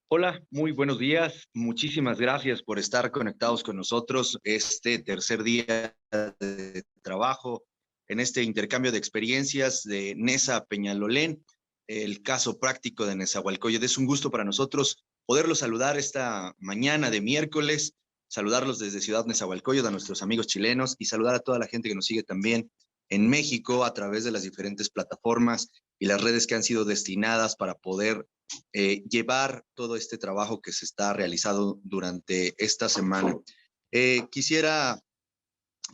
Hola, muy buenos días. Muchísimas gracias por estar conectados con nosotros este tercer día de trabajo en este intercambio de experiencias de Nesa Peñalolén, el caso práctico de Nezahualcóyotl. Es un gusto para nosotros poderlos saludar esta mañana de miércoles, saludarlos desde Ciudad Nezahualcóyotl a nuestros amigos chilenos y saludar a toda la gente que nos sigue también en México a través de las diferentes plataformas y las redes que han sido destinadas para poder llevar todo este trabajo que se está realizando durante esta semana. Quisiera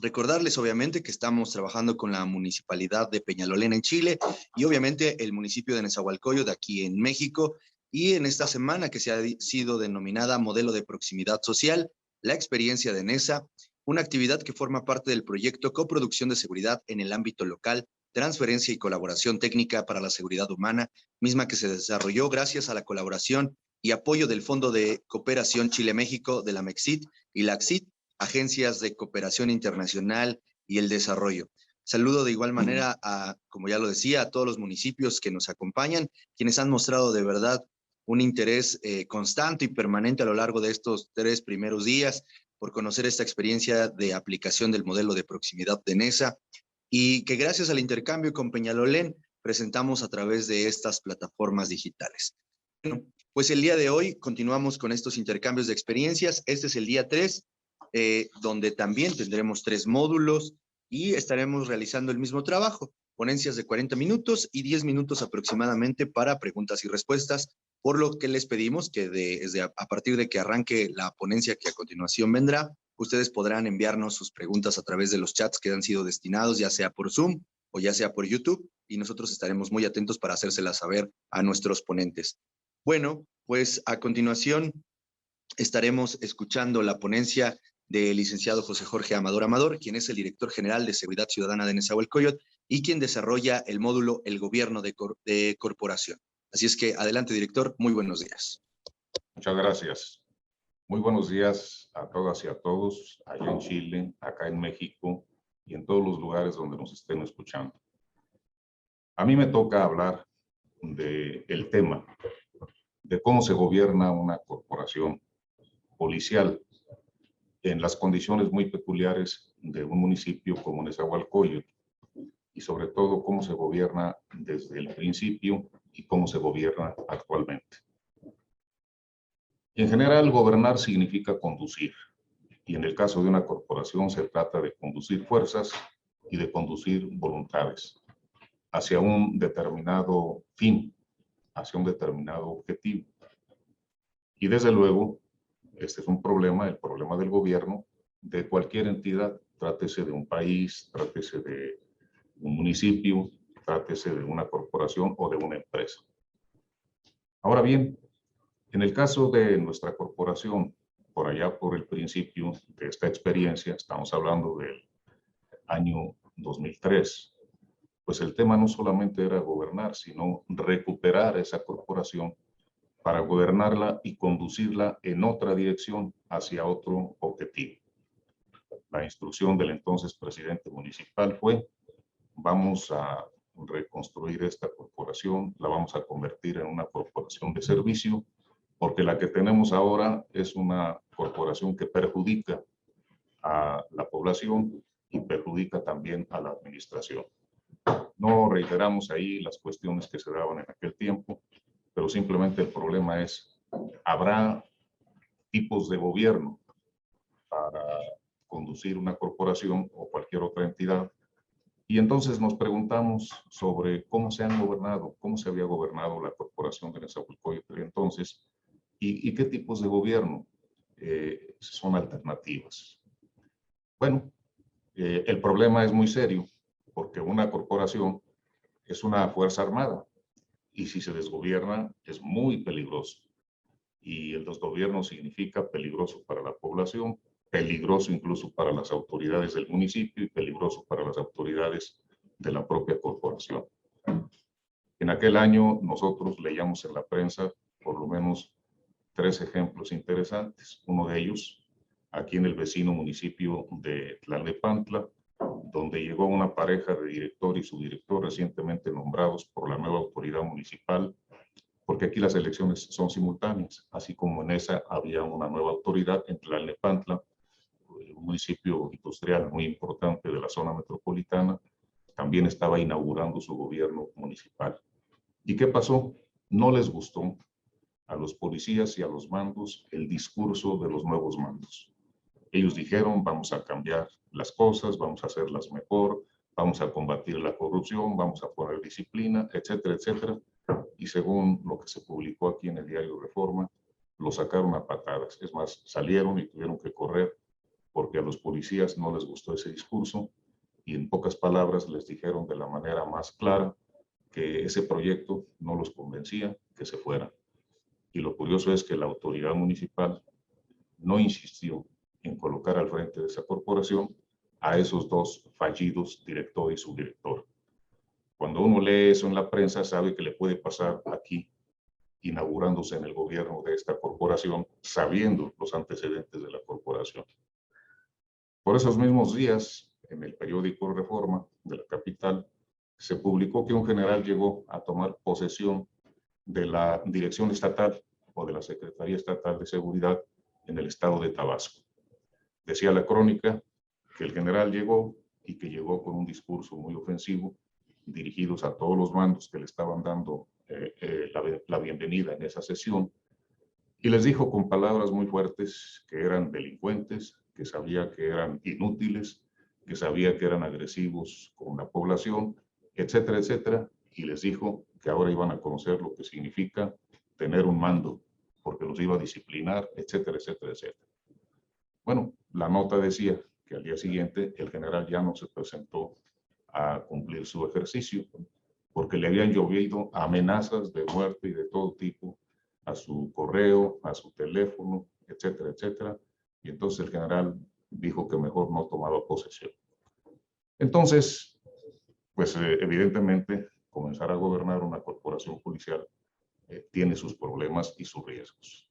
recordarles, obviamente, que estamos trabajando con la Municipalidad de Peñalolén en Chile y, obviamente, el municipio de Nezahualcóyotl de aquí en México. Y en esta semana que se ha sido denominada Modelo de Proximidad Social, la experiencia de NESA, una actividad que forma parte del proyecto Coproducción de Seguridad en el ámbito local, transferencia y colaboración técnica para la seguridad humana, misma que se desarrolló gracias a la colaboración y apoyo del Fondo de Cooperación Chile-México de la MEXIT y la AXIT, agencias de cooperación internacional y el desarrollo. Saludo de igual manera a, como ya lo decía, a todos los municipios que nos acompañan, quienes han mostrado de verdad un interés constante y permanente a lo largo de estos 3 primeros días por conocer esta experiencia de aplicación del modelo de proximidad de NESA y que gracias al intercambio con Peñalolén presentamos a través de estas plataformas digitales. Bueno, pues el día de hoy continuamos con estos intercambios de experiencias. Este es el día 3, donde también tendremos 3 módulos y estaremos realizando el mismo trabajo, ponencias de 40 minutos y 10 minutos aproximadamente para preguntas y respuestas, por lo que les pedimos que desde a partir de que arranque la ponencia que a continuación vendrá, ustedes podrán enviarnos sus preguntas a través de los chats que han sido destinados, ya sea por Zoom o ya sea por YouTube, y nosotros estaremos muy atentos para hacérselas saber a nuestros ponentes. Bueno, pues a continuación estaremos escuchando la ponencia del licenciado José Jorge Amador Amador, quien es el director general de Seguridad Ciudadana de Nezahualcóyotl y quien desarrolla el módulo El Gobierno de Corporación. Así es que adelante, director, muy buenos días. Muchas gracias. Muy buenos días a todas y a todos, allá en Chile, acá en México y en todos los lugares donde nos estén escuchando. A mí me toca hablar del tema de cómo se gobierna una corporación policial en las condiciones muy peculiares de un municipio como Nezahualcóyotl y sobre todo cómo se gobierna desde el principio y cómo se gobierna actualmente. En general, gobernar significa conducir, y en el caso de una corporación se trata de conducir fuerzas y de conducir voluntades hacia un determinado fin, hacia un determinado objetivo. Y desde luego, este es un problema, el problema del gobierno de cualquier entidad, trátese de un país, trátese de un municipio, trátese de una corporación o de una empresa. Ahora bien, en el caso de nuestra corporación, por allá por el principio de esta experiencia, estamos hablando del año 2003, pues el tema no solamente era gobernar, sino recuperar esa corporación para gobernarla y conducirla en otra dirección hacia otro objetivo. La instrucción del entonces presidente municipal fue: vamos a reconstruir esta corporación, la vamos a convertir en una corporación de servicio, porque la que tenemos ahora es una corporación que perjudica a la población y perjudica también a la administración. No reiteramos ahí las cuestiones que se daban en aquel tiempo, pero simplemente el problema es, ¿habrá tipos de gobierno para conducir una corporación o cualquier otra entidad? Y entonces nos preguntamos sobre cómo se han gobernado, cómo se había gobernado la corporación de Nezahualcóyotl entonces, y qué tipos de gobierno son alternativas. Bueno, el problema es muy serio, porque una corporación es una fuerza armada, y si se desgobierna es muy peligroso. Y el desgobierno significa peligroso para la población, peligroso incluso para las autoridades del municipio y peligroso para las autoridades de la propia corporación. En aquel año nosotros leíamos en la prensa por lo menos 3 ejemplos interesantes. Uno de ellos, aquí en el vecino municipio de Tlalnepantla, donde llegó una pareja de director y subdirector recientemente nombrados por la nueva autoridad municipal, porque aquí las elecciones son simultáneas, así como en esa había una nueva autoridad en Tlalnepantla, un municipio industrial muy importante de la zona metropolitana, también estaba inaugurando su gobierno municipal. ¿Y qué pasó? No les gustó a los policías y a los mandos el discurso de los nuevos mandos. Ellos dijeron, vamos a cambiar las cosas, vamos a hacerlas mejor, vamos a combatir la corrupción, vamos a poner disciplina, etcétera, etcétera. Y según lo que se publicó aquí en el diario Reforma, lo sacaron a patadas. Es más, salieron y tuvieron que correr porque a los policías no les gustó ese discurso y en pocas palabras les dijeron de la manera más clara que ese proyecto no los convencía, que se fueran. Y lo curioso es que la autoridad municipal no insistió en colocar al frente de esa corporación a esos dos fallidos, director y subdirector. Cuando uno lee eso en la prensa, sabe que le puede pasar aquí, inaugurándose en el gobierno de esta corporación, sabiendo los antecedentes de la corporación. Por esos mismos días, en el periódico Reforma de la capital, se publicó que un general llegó a tomar posesión de la dirección estatal o de la Secretaría Estatal de Seguridad en el estado de Tabasco. Decía la crónica que el general llegó y que llegó con un discurso muy ofensivo dirigidos a todos los mandos que le estaban dando la bienvenida en esa sesión y les dijo con palabras muy fuertes que eran delincuentes, que sabía que eran inútiles, que sabía que eran agresivos con la población, etcétera, etcétera, y les dijo que ahora iban a conocer lo que significa tener un mando, porque los iba a disciplinar, etcétera, etcétera, etcétera. Bueno, la nota decía que al día siguiente el general ya no se presentó a cumplir su ejercicio, porque le habían llovido amenazas de muerte y de todo tipo a su correo, a su teléfono, etcétera, etcétera. Y entonces el general dijo que mejor no tomaba posesión. Entonces, pues evidentemente, comenzar a gobernar una corporación policial tiene sus problemas y sus riesgos.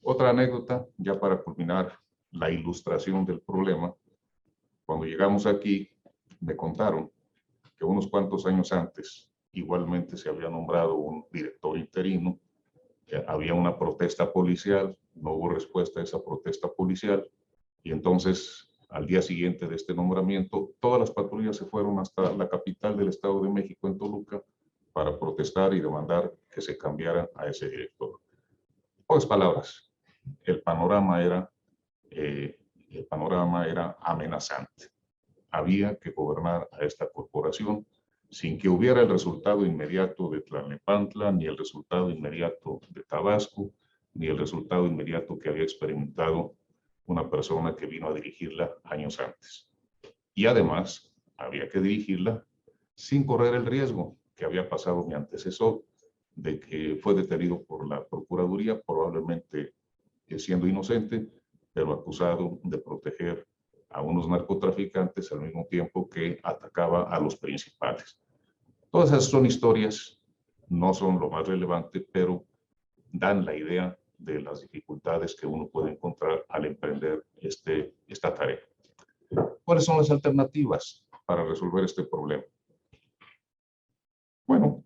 Otra anécdota, ya para culminar la ilustración del problema, cuando llegamos aquí, me contaron que unos cuantos años antes, igualmente se había nombrado un director interino, había una protesta policial, no hubo respuesta a esa protesta policial, y entonces, al día siguiente de este nombramiento, todas las patrullas se fueron hasta la capital del Estado de México, en Toluca, para protestar y demandar que se cambiara a ese director. En pocas palabras, el panorama era amenazante. Había que gobernar a esta corporación sin que hubiera el resultado inmediato de Tlalnepantla, ni el resultado inmediato de Tabasco, ni el resultado inmediato que había experimentado una persona que vino a dirigirla años antes. Y además, había que dirigirla sin correr el riesgo que había pasado mi antecesor, de que fue detenido por la Procuraduría, probablemente siendo inocente, pero acusado de proteger a unos narcotraficantes al mismo tiempo que atacaba a los principales. Todas esas son historias, no son lo más relevante, pero dan la idea de las dificultades que uno puede encontrar al emprender esta tarea. ¿Cuáles son las alternativas para resolver este problema? Bueno,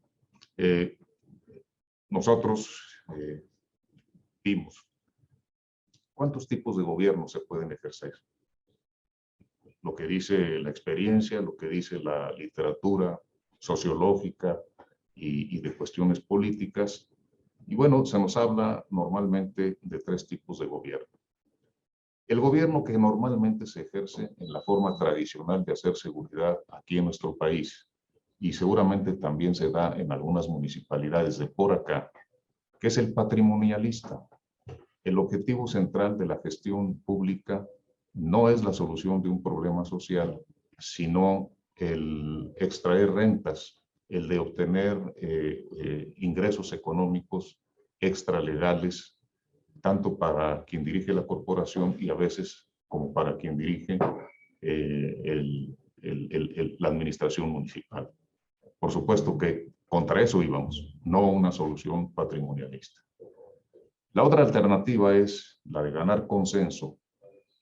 nosotros vimos cuántos tipos de gobierno se pueden ejercer. Lo que dice la experiencia, lo que dice la literatura sociológica y de cuestiones políticas. Y bueno, se nos habla normalmente de tres tipos de gobierno. El gobierno que normalmente se ejerce en la forma tradicional de hacer seguridad aquí en nuestro país, y seguramente también se da en algunas municipalidades de por acá, que es el patrimonialista. El objetivo central de la gestión pública no es la solución de un problema social, sino el extraer rentas, el de obtener ingresos económicos extralegales, tanto para quien dirige la corporación y a veces como para quien dirige la administración municipal. Por supuesto que contra eso íbamos, no una solución patrimonialista. La otra alternativa es la de ganar consenso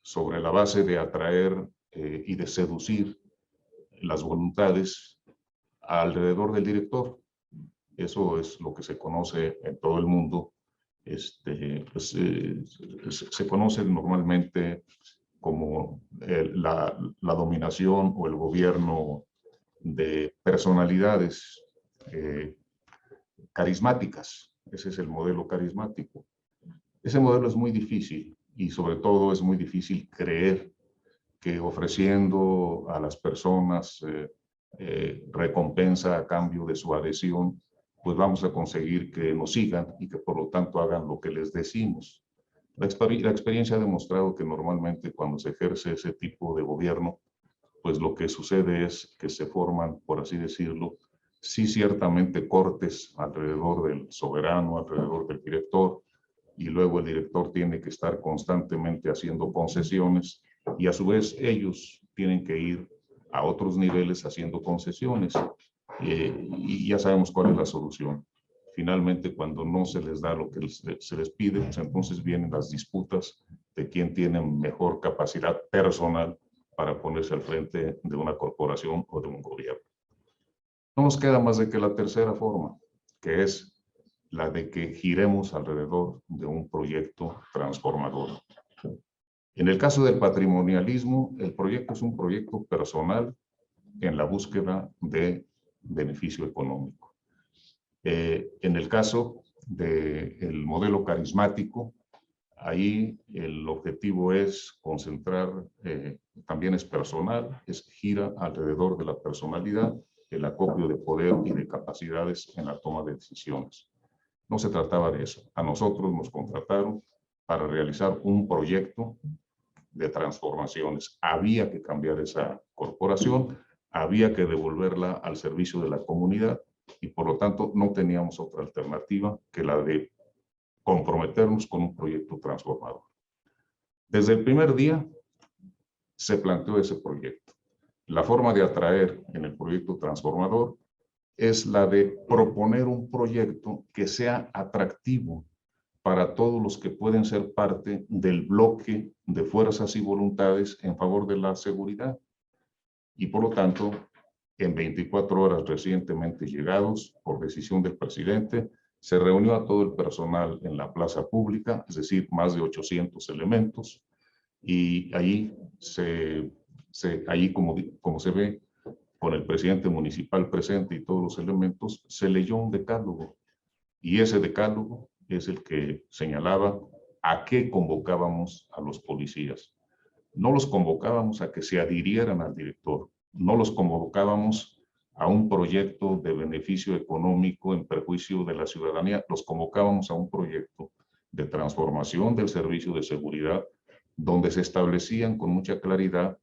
sobre la base de atraer y de seducir las voluntades alrededor del director. Eso es lo que se conoce en todo el mundo. Se conoce normalmente como la dominación o el gobierno de personalidades carismáticas. Ese es el modelo carismático. Ese modelo es muy difícil y sobre todo es muy difícil creer que ofreciendo a las personas recompensa a cambio de su adhesión, pues vamos a conseguir que nos sigan y que por lo tanto hagan lo que les decimos. La experiencia ha demostrado que normalmente cuando se ejerce ese tipo de gobierno, pues lo que sucede es que se forman, por así decirlo, sí ciertamente cortes alrededor del soberano, alrededor del director, y luego el director tiene que estar constantemente haciendo concesiones y a su vez ellos tienen que ir a otros niveles haciendo concesiones y ya sabemos cuál es la solución. Finalmente, cuando no se les da lo que se les pide, pues entonces vienen las disputas de quién tiene mejor capacidad personal para ponerse al frente de una corporación o de un gobierno. No nos queda más de que la tercera forma, que es la de que giremos alrededor de un proyecto transformador. En el caso del patrimonialismo, el proyecto es un proyecto personal en la búsqueda de beneficio económico. En el caso del modelo carismático, ahí el objetivo es concentrar, también es personal, gira alrededor de la personalidad, el acopio de poder y de capacidades en la toma de decisiones. No se trataba de eso. A nosotros nos contrataron para realizar un proyecto de transformaciones. Había que cambiar esa corporación, había que devolverla al servicio de la comunidad y por lo tanto no teníamos otra alternativa que la de comprometernos con un proyecto transformador. Desde el primer día se planteó ese proyecto. La forma de atraer en el proyecto transformador es la de proponer un proyecto que sea atractivo para todos los que pueden ser parte del bloque de fuerzas y voluntades en favor de la seguridad. Y por lo tanto, en 24 horas recientemente llegados, por decisión del presidente, se reunió a todo el personal en la plaza pública, es decir, más de 800 elementos, y ahí, como se ve, con el presidente municipal presente y todos los elementos, se leyó un decálogo. Y ese decálogo es el que señalaba a qué convocábamos a los policías. No los convocábamos a que se adhirieran al director, no los convocábamos a un proyecto de beneficio económico en perjuicio de la ciudadanía, los convocábamos a un proyecto de transformación del servicio de seguridad, donde se establecían con mucha claridad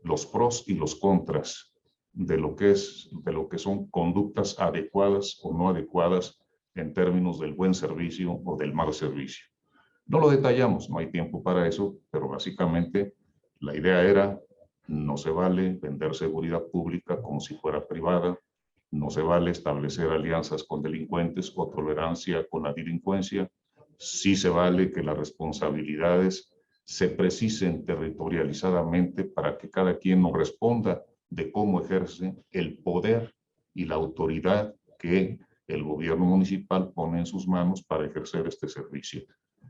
los pros y los contras de lo que son conductas adecuadas o no adecuadas en términos del buen servicio o del mal servicio. No lo detallamos, no hay tiempo para eso, pero básicamente la idea era, no se vale vender seguridad pública como si fuera privada, no se vale establecer alianzas con delincuentes o tolerancia con la delincuencia, sí se vale que las responsabilidades se precisen territorializadamente para que cada quien nos responda de cómo ejerce el poder y la autoridad que el gobierno municipal pone en sus manos para ejercer este servicio.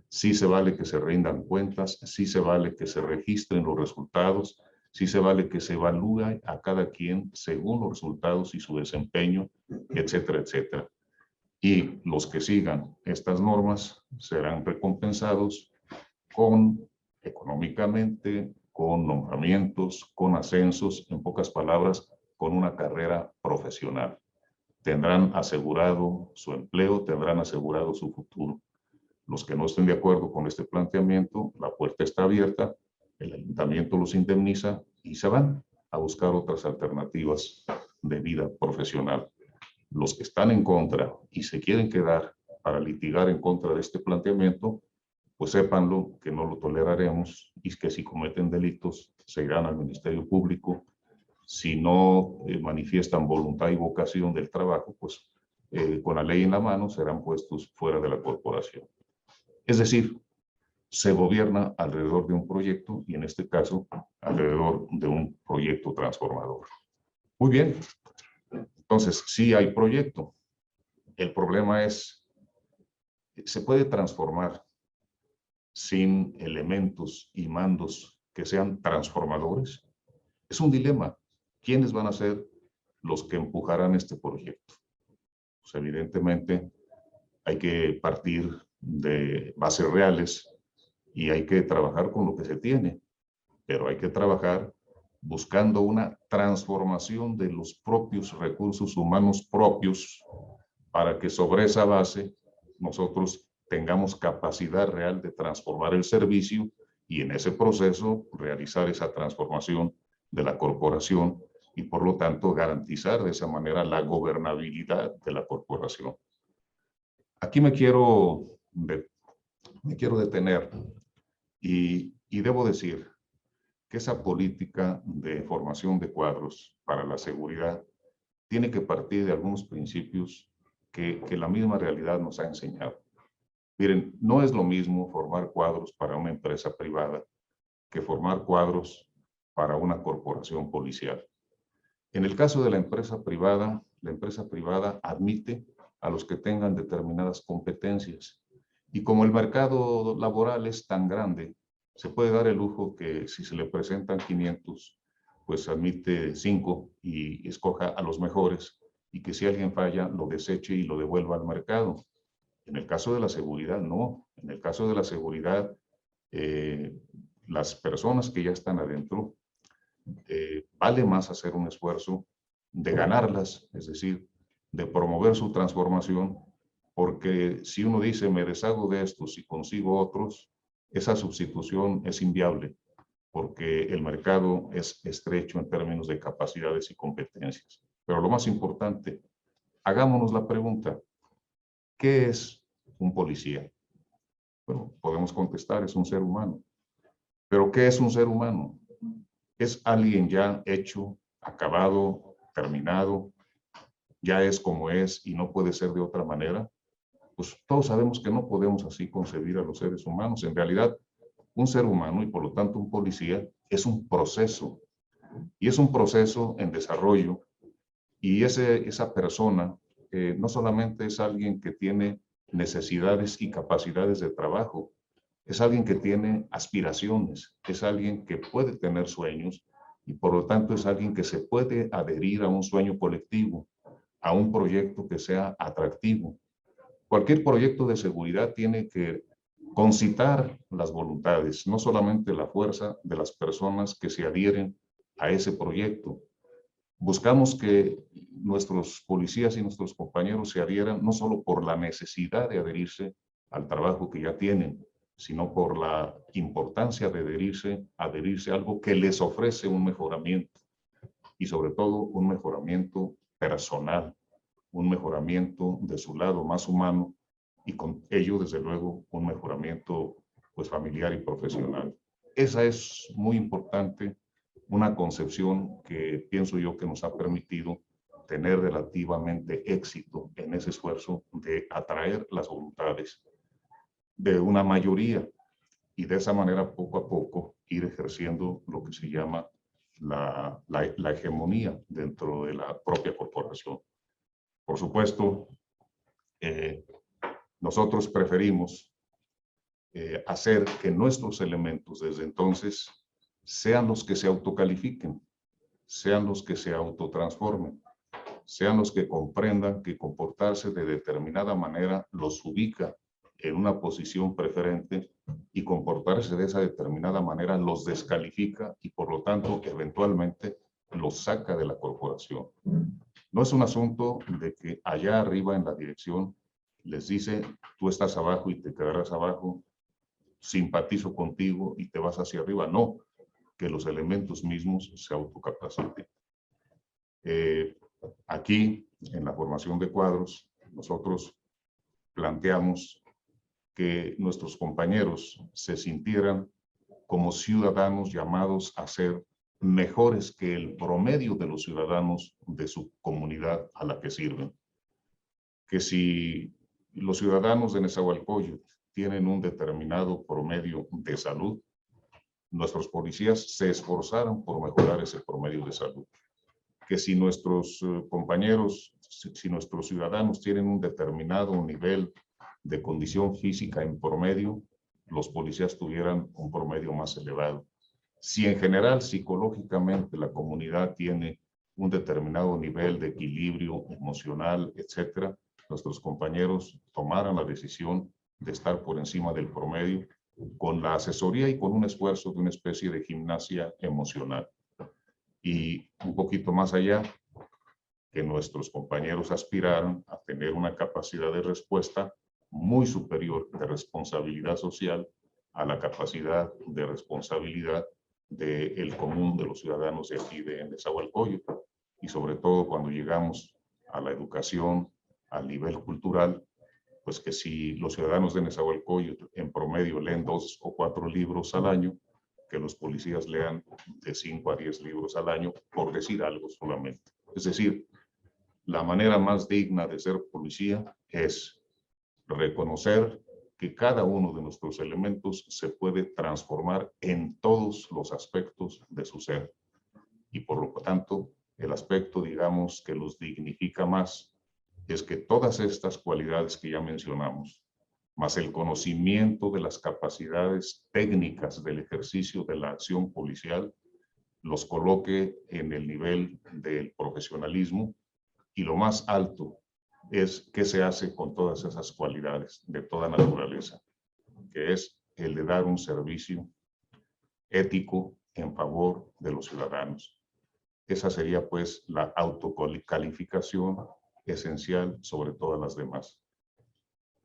Sí se vale que se rindan cuentas, sí se vale que se registren los resultados, sí se vale que se evalúe a cada quien según los resultados y su desempeño, etcétera, etcétera. Y los que sigan estas normas serán recompensados económicamente, con nombramientos, con ascensos, en pocas palabras, con una carrera profesional. Tendrán asegurado su empleo, tendrán asegurado su futuro. Los que no estén de acuerdo con este planteamiento, la puerta está abierta, el ayuntamiento los indemniza y se van a buscar otras alternativas de vida profesional. Los que están en contra y se quieren quedar para litigar en contra de este planteamiento, pues sépanlo que no lo toleraremos y que si cometen delitos se irán al Ministerio Público. Si no manifiestan voluntad y vocación del trabajo, pues con la ley en la mano serán puestos fuera de la corporación. Es decir, se gobierna alrededor de un proyecto y en este caso alrededor de un proyecto transformador. Muy bien, entonces sí hay proyecto. El problema es, ¿se puede transformar sin elementos y mandos que sean transformadores? Es un dilema. ¿Quiénes van a ser los que empujarán este proyecto? Pues evidentemente hay que partir de bases reales y hay que trabajar con lo que se tiene, pero hay que trabajar buscando una transformación de los propios recursos humanos propios para que sobre esa base nosotros tengamos capacidad real de transformar el servicio y en ese proceso realizar esa transformación de la corporación y por lo tanto garantizar de esa manera la gobernabilidad de la corporación. Aquí me quiero detener y debo decir que esa política de formación de cuadros para la seguridad tiene que partir de algunos principios que la misma realidad nos ha enseñado. Miren, no es lo mismo formar cuadros para una empresa privada que formar cuadros para una corporación policial. En el caso de la empresa privada admite a los que tengan determinadas competencias. Y como el mercado laboral es tan grande, se puede dar el lujo que si se le presentan 500, pues admite 5 y escoja a los mejores, y que si alguien falla, lo deseche y lo devuelva al mercado. En el caso de la seguridad, no. En el caso de la seguridad, las personas que ya están adentro, vale más hacer un esfuerzo de ganarlas, es decir, de promover su transformación, porque si uno dice me deshago de estos y consigo otros, esa sustitución es inviable, porque el mercado es estrecho en términos de capacidades y competencias. Pero lo más importante, hagámonos la pregunta, ¿qué es un policía? Bueno, podemos contestar, es un ser humano. ¿Pero qué es un ser humano? Es alguien ya hecho, acabado, terminado, ya es como es y no puede ser de otra manera. Pues todos sabemos que no podemos así concebir a los seres humanos. En realidad, un ser humano y por lo tanto un policía es un proceso. Y es un proceso en desarrollo. Y esa persona no solamente es alguien que tiene necesidades y capacidades de trabajo, es alguien que tiene aspiraciones, es alguien que puede tener sueños y por lo tanto es alguien que se puede adherir a un sueño colectivo, a un proyecto que sea atractivo. Cualquier proyecto de seguridad tiene que concitar las voluntades, no solamente la fuerza de las personas que se adhieren a ese proyecto. Buscamos que nuestros policías y nuestros compañeros se adhieran no solo por la necesidad de adherirse al trabajo que ya tienen, sino por la importancia de adherirse a algo que les ofrece un mejoramiento y sobre todo un mejoramiento personal, un mejoramiento de su lado más humano y con ello, desde luego, un mejoramiento pues, familiar y profesional. Esa es muy importante, una concepción que pienso yo que nos ha permitido tener relativamente éxito en ese esfuerzo de atraer las voluntades de una mayoría y de esa manera poco a poco ir ejerciendo lo que se llama la hegemonía dentro de la propia corporación. Por supuesto, nosotros preferimos hacer que nuestros elementos desde entonces sean los que se autocalifiquen, sean los que se autotransformen, sean los que comprendan que comportarse de determinada manera los ubica en una posición preferente y comportarse de esa determinada manera los descalifica y por lo tanto eventualmente los saca de la corporación. No es un asunto de que allá arriba en la dirección les dice tú estás abajo y te quedarás abajo, simpatizo contigo y te vas hacia arriba. No, que los elementos mismos se autocapaciten. Aquí, en la formación de cuadros, nosotros planteamos que nuestros compañeros se sintieran como ciudadanos llamados a ser mejores que el promedio de los ciudadanos de su comunidad a la que sirven. Que si los ciudadanos de Nezahualcóyotl tienen un determinado promedio de salud, nuestros policías se esforzaran por mejorar ese promedio de salud. que si nuestros compañeros, si nuestros ciudadanos tienen un determinado nivel de condición física en promedio, los policías tuvieran un promedio más elevado. Si en general psicológicamente la comunidad tiene un determinado nivel de equilibrio emocional, etcétera, nuestros compañeros tomaran la decisión de estar por encima del promedio con la asesoría y con un esfuerzo de una especie de gimnasia emocional. Y un poquito más allá, que nuestros compañeros aspiraran a tener una capacidad de respuesta muy superior de responsabilidad social a la capacidad de responsabilidad del común de los ciudadanos de aquí de Nezahualcóyotl. Y sobre todo cuando llegamos a la educación, al nivel cultural, pues que si los ciudadanos de Nezahualcóyotl en promedio leen 2 o 4 libros al año, que los policías lean de 5 a 10 libros al año, por decir algo solamente. Es decir, la manera más digna de ser policía es reconocer que cada uno de nuestros elementos se puede transformar en todos los aspectos de su ser. Y por lo tanto, el aspecto, digamos, que los dignifica más es que todas estas cualidades que ya mencionamos, más el conocimiento de las capacidades técnicas del ejercicio de la acción policial, los coloque en el nivel del profesionalismo. Y lo más alto es qué se hace con todas esas cualidades de toda naturaleza, que es el de dar un servicio ético en favor de los ciudadanos. Esa sería pues la autocalificación esencial sobre todas las demás.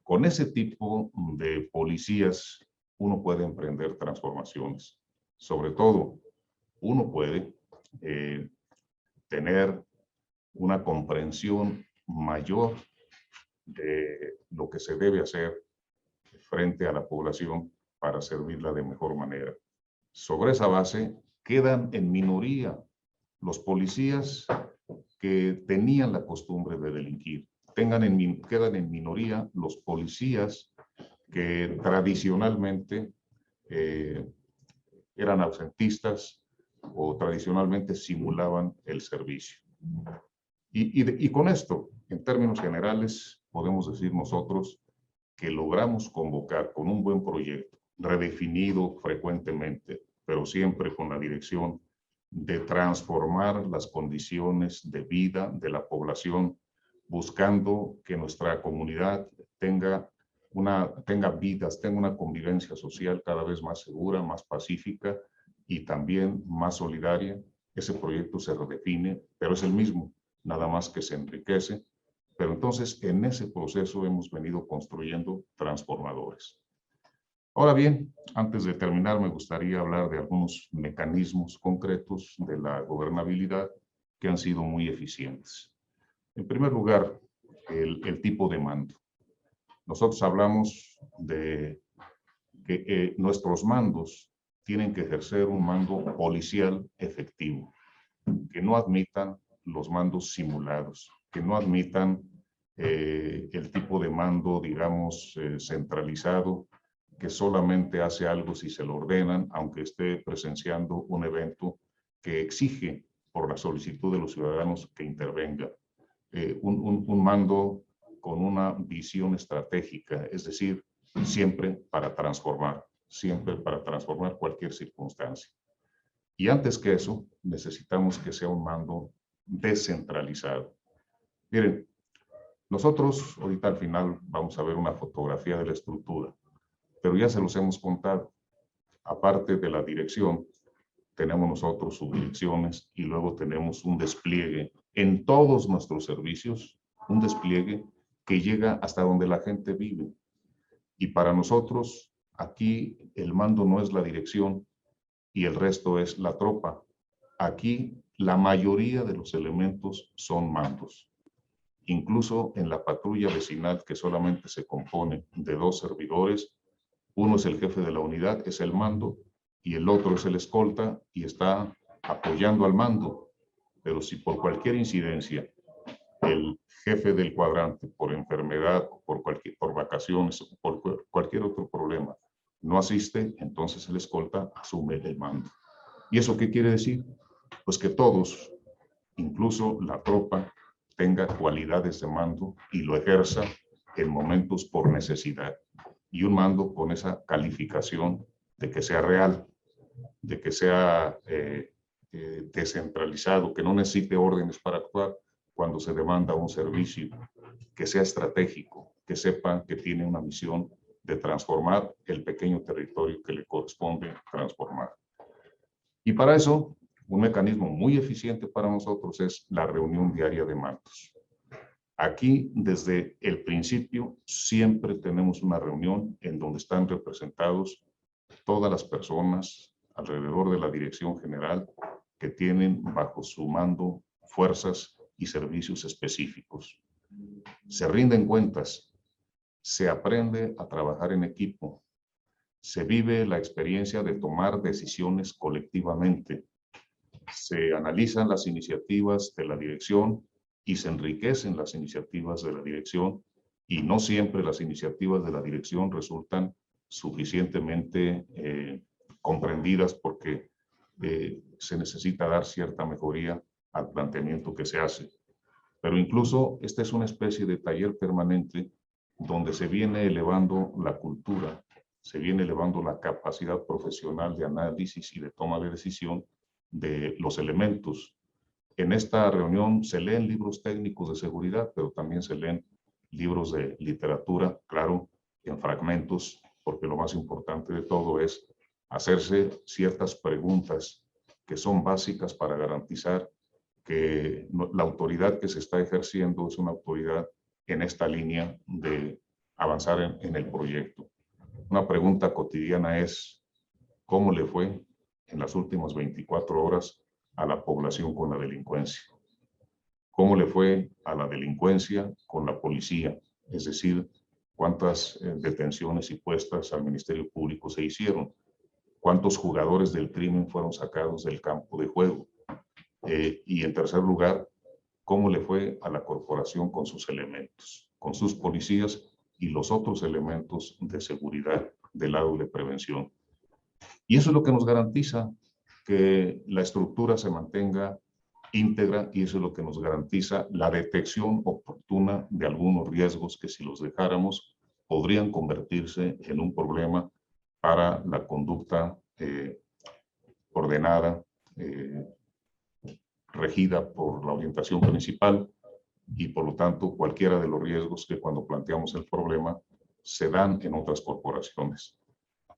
Con ese tipo de policías uno puede emprender transformaciones. Sobre todo, uno puede tener una comprensión mayor de lo que se debe hacer frente a la población para servirla de mejor manera. Sobre esa base, quedan en minoría los policías que tenían la costumbre de delinquir. Quedan en minoría los policías que tradicionalmente eran ausentistas o tradicionalmente simulaban el servicio. Y con esto, en términos generales, podemos decir nosotros que logramos convocar con un buen proyecto, redefinido frecuentemente, pero siempre con la dirección de transformar las condiciones de vida de la población, buscando que nuestra comunidad tenga vidas, tenga una convivencia social cada vez más segura, más pacífica y también más solidaria. Ese proyecto se redefine, pero es el mismo, nada más que se enriquece. Pero entonces en ese proceso hemos venido construyendo transformadores. Ahora bien, antes de terminar, me gustaría hablar de algunos mecanismos concretos de la gobernabilidad que han sido muy eficientes. En primer lugar, el tipo de mando. Nosotros hablamos de que nuestros mandos tienen que ejercer un mando policial efectivo, que no admitan los mandos simulados, que no admitan el tipo de mando, digamos, centralizado, que solamente hace algo si se lo ordenan, aunque esté presenciando un evento que exige por la solicitud de los ciudadanos que intervenga. Un mando con una visión estratégica, es decir, siempre para transformar cualquier circunstancia. Y antes que eso, necesitamos que sea un mando descentralizado. Miren, nosotros ahorita al final vamos a ver una fotografía de la estructura, pero ya se los hemos contado. Aparte de la dirección, tenemos nosotros subdirecciones y luego tenemos un despliegue en todos nuestros servicios, un despliegue que llega hasta donde la gente vive. Y para nosotros, aquí el mando no es la dirección y el resto es la tropa. Aquí la mayoría de los elementos son mandos. Incluso en la patrulla vecinal, que solamente se compone de 2 servidores, uno es el jefe de la unidad, es el mando, y el otro es el escolta y está apoyando al mando. Pero si por cualquier incidencia el jefe del cuadrante, por enfermedad, por vacaciones, por cualquier otro problema, no asiste, entonces el escolta asume el mando. ¿Y eso qué quiere decir? Pues que todos incluso la tropa tenga cualidades de mando y lo ejerza en momentos por necesidad. Y un mando con esa calificación de que sea real, de que sea descentralizado, que no necesite órdenes para actuar cuando se demanda un servicio, que sea estratégico, que sepan que tiene una misión de transformar el pequeño territorio que le corresponde transformar. Y para eso, un mecanismo muy eficiente para nosotros es la reunión diaria de mandos. Aquí, desde el principio, siempre tenemos una reunión en donde están representados todas las personas alrededor de la Dirección General que tienen bajo su mando fuerzas y servicios específicos. Se rinden cuentas, se aprende a trabajar en equipo, se vive la experiencia de tomar decisiones colectivamente, se analizan las iniciativas de la dirección y se enriquecen las iniciativas de la dirección, y no siempre las iniciativas de la dirección resultan suficientemente comprendidas porque se necesita dar cierta mejoría al planteamiento que se hace. Pero incluso esta es una especie de taller permanente donde se viene elevando la cultura, se viene elevando la capacidad profesional de análisis y de toma de decisión de los elementos. En esta reunión se leen libros técnicos de seguridad, pero también se leen libros de literatura, claro, en fragmentos, porque lo más importante de todo es hacerse ciertas preguntas que son básicas para garantizar que la autoridad que se está ejerciendo es una autoridad en esta línea de avanzar en el proyecto. Una pregunta cotidiana es, ¿cómo le fue en las últimas 24 horas a la población con la delincuencia? ¿Cómo le fue a la delincuencia con la policía? Es decir, ¿cuántas detenciones y puestas al Ministerio Público se hicieron? ¿Cuántos jugadores del crimen fueron sacados del campo de juego? Y en tercer lugar, ¿cómo le fue a la corporación con sus elementos, con sus policías y los otros elementos de seguridad del lado de prevención? Y eso es lo que nos garantiza que la estructura se mantenga íntegra, y eso es lo que nos garantiza la detección oportuna de algunos riesgos que, si los dejáramos, podrían convertirse en un problema para la conducta ordenada, regida por la orientación principal, y por lo tanto cualquiera de los riesgos que, cuando planteamos el problema, se dan en otras corporaciones.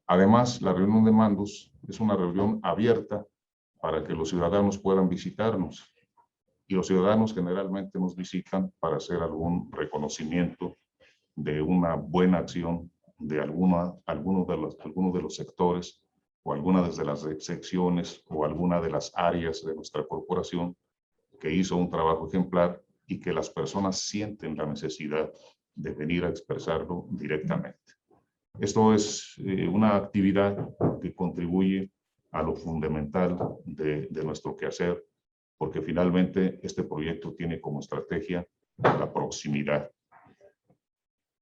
Además, la reunión de mandos es una reunión abierta para que los ciudadanos puedan visitarnos, y los ciudadanos generalmente nos visitan para hacer algún reconocimiento de una buena acción de alguno de los sectores o alguna de las secciones o alguna de las áreas de nuestra corporación que hizo un trabajo ejemplar y que las personas sienten la necesidad de venir a expresarlo directamente. Esto es una actividad que contribuye a lo fundamental de nuestro quehacer, porque finalmente este proyecto tiene como estrategia la proximidad.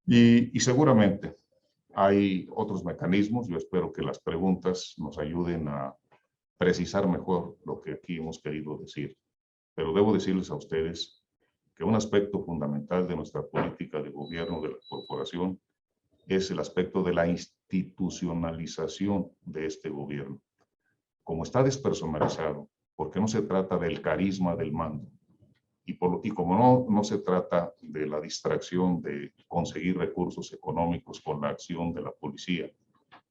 Y seguramente hay otros mecanismos. Yo espero que las preguntas nos ayuden a precisar mejor lo que aquí hemos querido decir. Pero debo decirles a ustedes que un aspecto fundamental de nuestra política de gobierno de la corporación es el aspecto de la institucionalización de este gobierno. Como está despersonalizado, porque no se trata del carisma del mando, y como no se trata de la distracción de conseguir recursos económicos con la acción de la policía,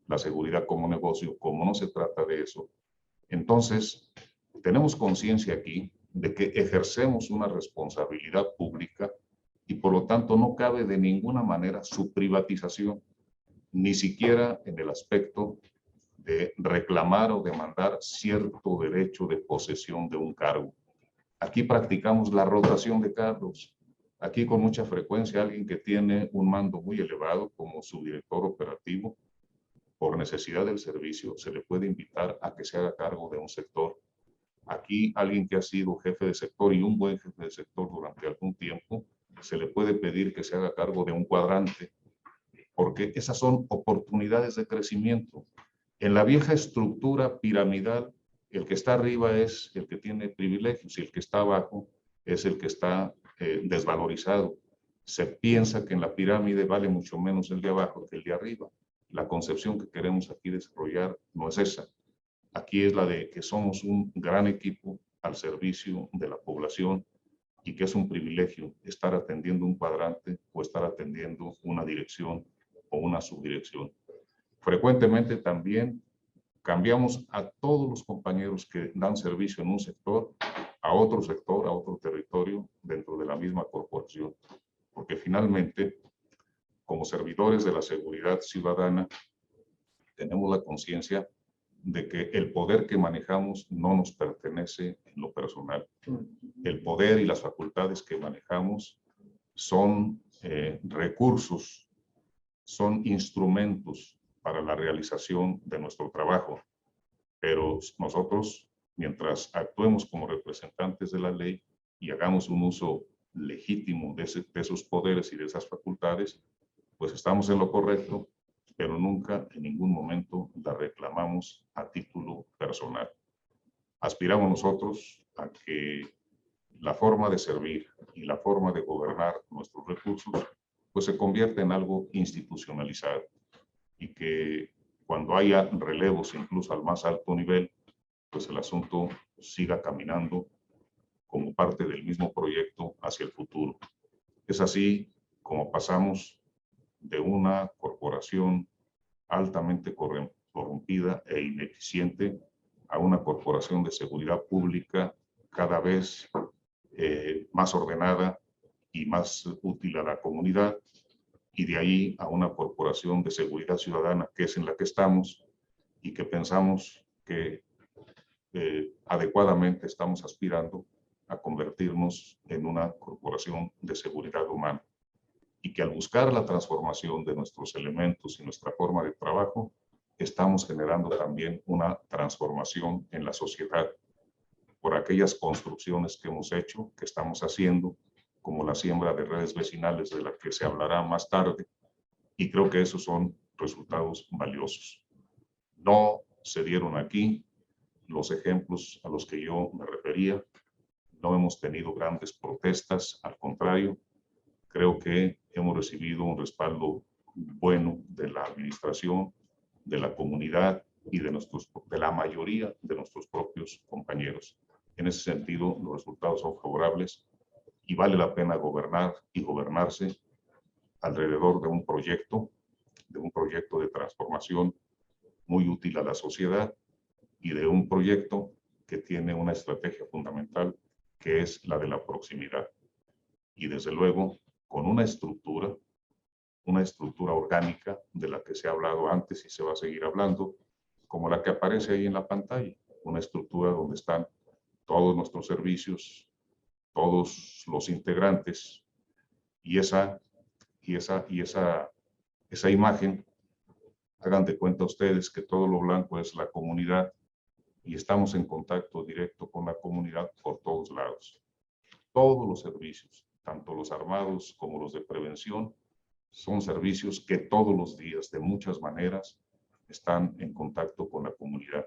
la seguridad como negocio, como no se trata de eso, entonces tenemos conciencia aquí de que ejercemos una responsabilidad pública, y por lo tanto no cabe de ninguna manera su privatización, ni siquiera en el aspecto de reclamar o demandar cierto derecho de posesión de un cargo. Aquí practicamos la rotación de cargos. Aquí, con mucha frecuencia, alguien que tiene un mando muy elevado como subdirector operativo, por necesidad del servicio, se le puede invitar a que se haga cargo de un sector. Aquí, alguien que ha sido jefe de sector y un buen jefe de sector durante algún tiempo, se le puede pedir que se haga cargo de un cuadrante, porque esas son oportunidades de crecimiento. En la vieja estructura piramidal El que está arriba es el que tiene privilegios y el que está abajo es el que está desvalorizado. Se piensa que en la pirámide vale mucho menos el de abajo que el de arriba. La concepción que queremos aquí desarrollar no es esa. Aquí es la de que somos un gran equipo al servicio de la población y que es un privilegio estar atendiendo un cuadrante o estar atendiendo una dirección o una subdirección. Frecuentemente también cambiamos a todos los compañeros que dan servicio en un sector, a otro territorio dentro de la misma corporación, porque finalmente, como servidores de la seguridad ciudadana, tenemos la conciencia de que el poder que manejamos no nos pertenece en lo personal. El poder y las facultades que manejamos son recursos, son instrumentos para la realización de nuestro trabajo. Pero nosotros, mientras actuemos como representantes de la ley y hagamos un uso legítimo de esos poderes y de esas facultades, pues estamos en lo correcto, pero nunca en ningún momento la reclamamos a título personal. Aspiramos nosotros a que la forma de servir y la forma de gobernar nuestros recursos pues se convierta en algo institucionalizado y que cuando haya relevos incluso al más alto nivel, pues el asunto siga caminando como parte del mismo proyecto hacia el futuro. Es así como pasamos de una corporación altamente corrompida e ineficiente a una corporación de seguridad pública cada vez más ordenada y más útil a la comunidad, y de ahí a una corporación de seguridad ciudadana que es en la que estamos y que pensamos que adecuadamente estamos aspirando a convertirnos en una corporación de seguridad humana, y que al buscar la transformación de nuestros elementos y nuestra forma de trabajo, estamos generando también una transformación en la sociedad por aquellas construcciones que hemos hecho, que estamos haciendo, como la siembra de redes vecinales de la que se hablará más tarde, y creo que esos son resultados valiosos. No se dieron aquí los ejemplos a los que yo me refería, no hemos tenido grandes protestas, al contrario, creo que hemos recibido un respaldo bueno de la administración, de la comunidad y de la mayoría de nuestros propios compañeros. En ese sentido, los resultados son favorables y vale la pena gobernar y gobernarse alrededor de un proyecto de transformación muy útil a la sociedad y de un proyecto que tiene una estrategia fundamental, que es la de la proximidad. Y desde luego, con una estructura orgánica de la que se ha hablado antes y se va a seguir hablando, como la que aparece ahí en la pantalla, una estructura donde están todos nuestros servicios, todos los integrantes, y esa imagen, hagan de cuenta ustedes que todo lo blanco es la comunidad y estamos en contacto directo con la comunidad por todos lados. Todos los servicios, tanto los armados como los de prevención, son servicios que todos los días, de muchas maneras, están en contacto con la comunidad.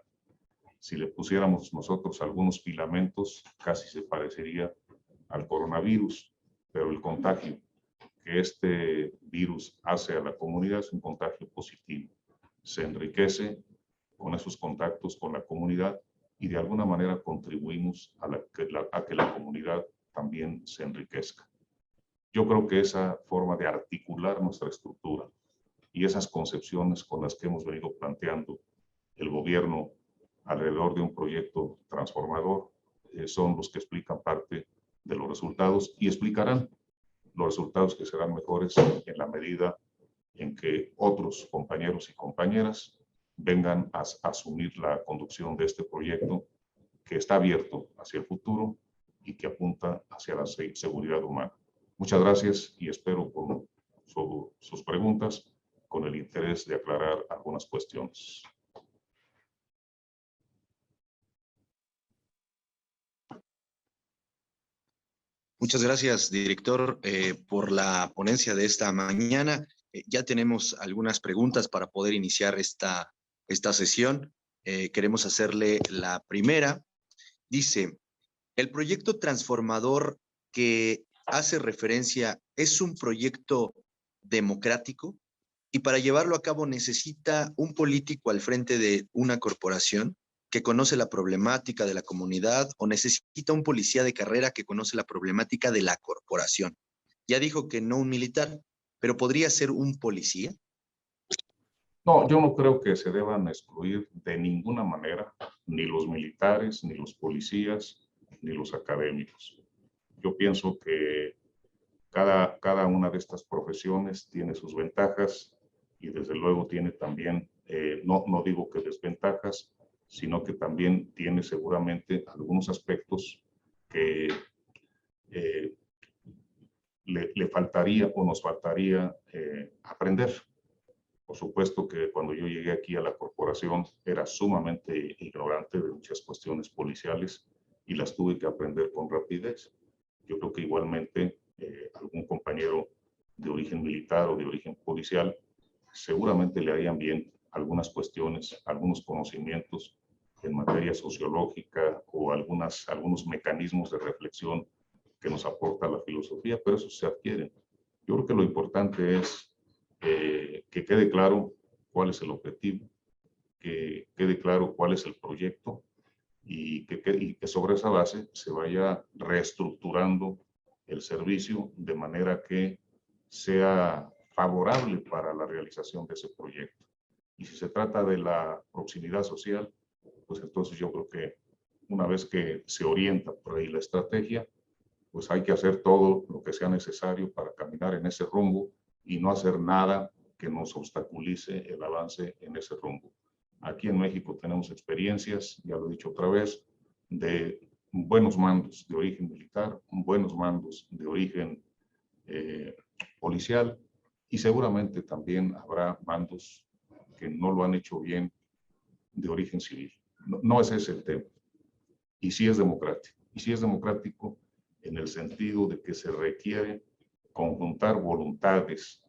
Si le pusiéramos nosotros algunos filamentos, casi se parecería al coronavirus, pero el contagio que este virus hace a la comunidad es un contagio positivo. Se enriquece con esos contactos con la comunidad y de alguna manera contribuimos a que la comunidad también se enriquezca. Yo creo que esa forma de articular nuestra estructura y esas concepciones con las que hemos venido planteando el gobierno alrededor de un proyecto transformador son los que explican parte de los resultados y explicarán los resultados que serán mejores en la medida en que otros compañeros y compañeras vengan a asumir la conducción de este proyecto que está abierto hacia el futuro y que apunta hacia la seguridad humana. Muchas gracias y espero por sus preguntas con el interés de aclarar algunas cuestiones. Muchas gracias, director, por la ponencia de esta mañana. Ya tenemos algunas preguntas para poder iniciar esta sesión. queremos hacerle la primera. Dice, el proyecto transformador que hace referencia es un proyecto democrático y para llevarlo a cabo necesita un político al frente de una corporación que conoce la problemática de la comunidad o necesita un policía de carrera que conoce la problemática de la corporación. Ya dijo que no un militar, pero podría ser un policía. No, yo no creo que se deban excluir de ninguna manera ni los militares, ni los policías, ni los académicos. Yo pienso que cada una de estas profesiones tiene sus ventajas y desde luego tiene también, no digo que desventajas, sino que también tiene seguramente algunos aspectos que le faltaría o nos faltaría aprender. Por supuesto que cuando yo llegué aquí a la corporación era sumamente ignorante de muchas cuestiones policiales y las tuve que aprender con rapidez. Yo creo que igualmente algún compañero de origen militar o de origen policial seguramente le harían bien algunas cuestiones, algunos conocimientos en materia sociológica o algunos mecanismos de reflexión que nos aporta la filosofía, pero eso se adquiere. Yo creo que lo importante es que quede claro cuál es el objetivo, que quede claro cuál es el proyecto y que sobre esa base se vaya reestructurando el servicio de manera que sea favorable para la realización de ese proyecto. Y si se trata de la proximidad social, pues entonces yo creo que una vez que se orienta por ahí la estrategia, pues hay que hacer todo lo que sea necesario para caminar en ese rumbo y no hacer nada que nos obstaculice el avance en ese rumbo. Aquí en México tenemos experiencias, ya lo he dicho otra vez, de buenos mandos de origen militar, buenos mandos de origen policial y seguramente también habrá mandos que no lo han hecho bien de origen civil. No ese es el tema. Y sí es democrático. Y sí es democrático en el sentido de que se requiere conjuntar voluntades